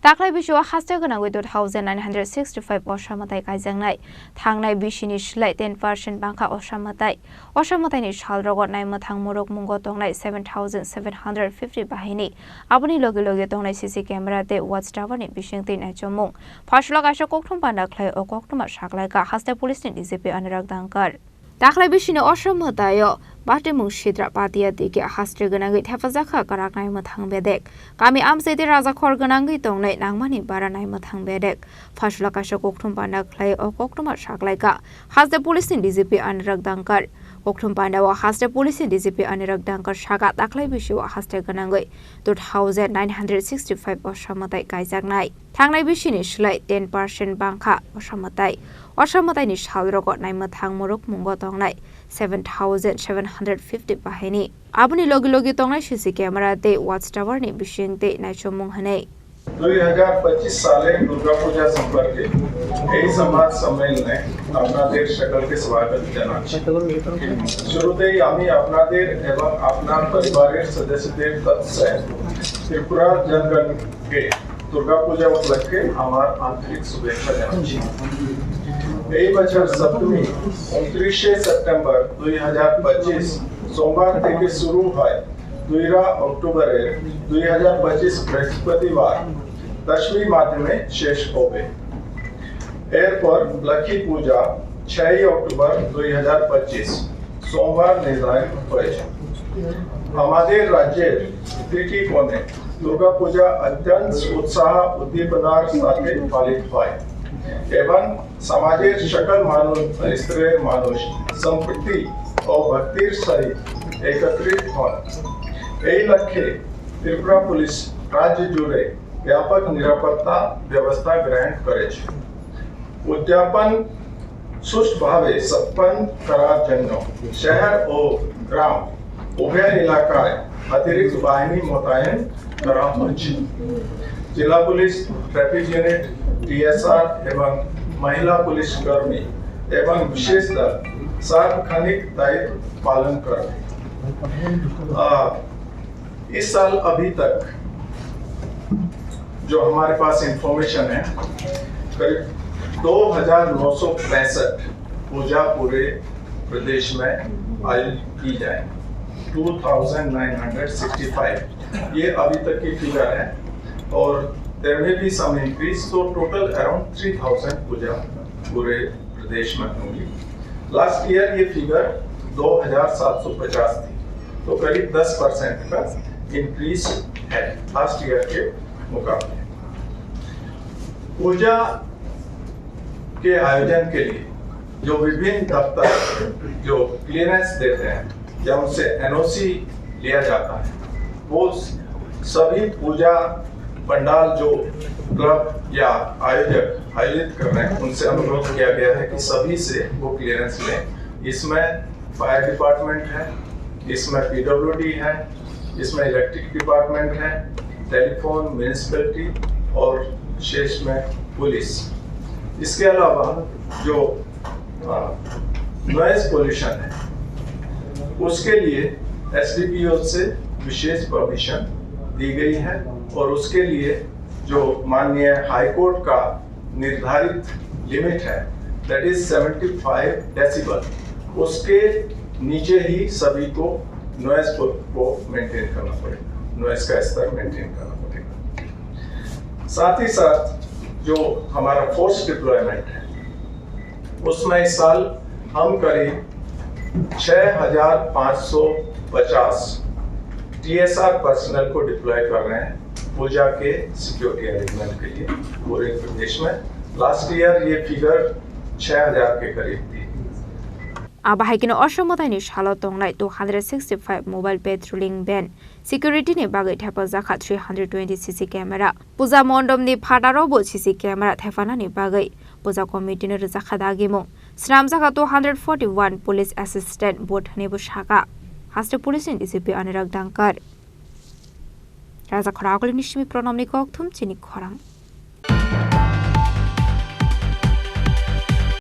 दाख्लै बिसुआ हास्ते गोनां 2965 असामताय गायजांनाय थांनाय बिसिनि सोलाय 10% बांखा असामतायनि सालरग नायमोथां मुरुग मुंग दंनाय 7750 बाहिनी आबुनि लगे लगे दंनाय सीसी कैमरा दे वाच टावर नि बिसिंति नायचमुं फासला गासो कोकथुम बानाख्लाय अ कोकथुमा सागलायगा हास्ते पुलिसनि डीजीपी अनुराग दांकर दाख्लै बिसिनि असामताय बाटेमुं सिद्रा पातिया दिके हास्ते गोनाङै हेफाजाखा गाराक नायमोथां बेदेक गामि आमसेदे राजाखर गोनाङै दंनाय नांमानि बारा नायमोथां बेदेक फासला गासो कोकथुम बानाख्लाय अ कोकथुमा सागलायगा हास्ते पुलिसनि डीजीपी अनुराग दांकर कोकथुम बानावा हास्ते पुलिसनि डीजीपी अनुराग दांकर सागा दाख्लै बिसुआ हास्ते गोनाङै 2965 असामताय गायजांनाय थांनाय बिसिनि सोलाय 10% बांखा असामतायनि सालरग नायमोथां मुरुग मुंग दंनाय 7750 बाहिनी आबुनि लगे लगे दंनाय सीसी कैमरा दे वाच टावर नि बिसिंते नायचमुं हनै 2025 साले दुर्गा पूजा संपर्के এই সমাজ সম্মেলনে আপনাদের সকলকে স্বাগত জানাচ্ছি শুরুতেই আমি আপনাদের এবং আপনার পরিবারের সদস্যদের তরফে ত্রিপুরা জনগণকে দুর্গা পূজা উপলক্ষে আমার আন্তরিক শুভেচ্ছা জানাচ্ছি এই বছর সপ্তমী 29 সেপ্টেম্বর 2025 সোমবার থেকে শুরু হয় 2 অক্টোবরের 2025 বৃহস্পতিবার दशमी माध्यमे शेष होबे एरपर लक्ष्मी पूजा 6 अक्टूबर 2025 सोमवार निर्धारित হয়েছে আমাদের রাজ্যের প্রতিটি কোণে দুর্গা পূজা অত্যন্ত উৎসাহ উদ্দীপনার সাথে পালিত হয় এবং সমাজের সকল স্তরের মানুষ সম্প্রীতি ও ভক্তির সহিত একত্রিত হন এই লক্ষ্যে ত্রিপুরা পুলিশ রাজ্য জুড়ে व्यापक निरापत्ता व्यवस्था ग्रहण करे उद्यापन सुष्ठ भावे संपन्न करार जन्य शहर और ग्राम उभय इलाकाएं अतिरिक्त बाहिनी मुतयन करा जिला पुलिस ट्रैफिक यूनिट टीएसआर एवं महिला पुलिस कर्मी एवं विशेष दल सार्वजनिक दायित्व पालन कर इस साल अभी तक जो हमारे पास इंफॉर्मेशन है करीब 2965 पूजा पूरे प्रदेश में आयोजित की जाए 2965 ये अभी तक की फिगर है और देयर में भी सम इंक्रीज तो टोटल अराउंड 3000 पूजा पूरे प्रदेश में होंगी लास्ट ईयर ये फिगर 2750 थी तो करीब 10% का इंक्रीज है लास्ट ईयर के मुकाबले पूजा के आयोजन के लिए जो विभिन्न दफ्तर जो क्लियरेंस देते हैं या उनसे एनओसी लिया जाता है वो सभी पूजा पंडाल जो क्लब या आयोजक आयोजित कर रहे हैं उनसे अनुरोध किया गया है कि सभी से वो क्लियरेंस लें इसमें फायर डिपार्टमेंट है इसमें पीडब्ल्यूडी है इसमें इलेक्ट्रिक डिपार्टमेंट है टेलीफोन म्यूनिसिपैलिटी और शेष में पुलिस इसके अलावा जो नॉइज पोल्यूशन है उसके लिए एसडीपीओ से विशेष परमिशन दी गई है और उसके लिए जो माननीय हाईकोर्ट का निर्धारित लिमिट है दैट इज 75 डेसिबल उसके नीचे ही सभी को नॉइज को मेंटेन करना पड़ेगा नॉइज का स्तर मेंटेन करना पड़ेगा साथ ही साथ जो हमारा फोर्स डिप्लॉयमेंट है उसमें इस साल हम करीब 6550 टीएसआर पर्सनल को डिप्लॉय कर रहे हैं पूजा के सिक्योरिटी अरेंजमेंट के लिए पूरे प्रदेश में लास्ट ईयर ये फिगर 6000 के करीब थी Abahaikin Oshamotani Charlotte Night 265 mobile patrolling van, security ni bagai Tapazaka 320 CC camera, Puza Mondom ni Padarobo CC camera Tefana ni bagai, Puza committee ni Zakadagimo, Snamzaka 241 police assistant boat Nebushaka, has the police in DCP Anirag Dankar. Raza Korakol Nishmi pronomni Koktum Chini Korang.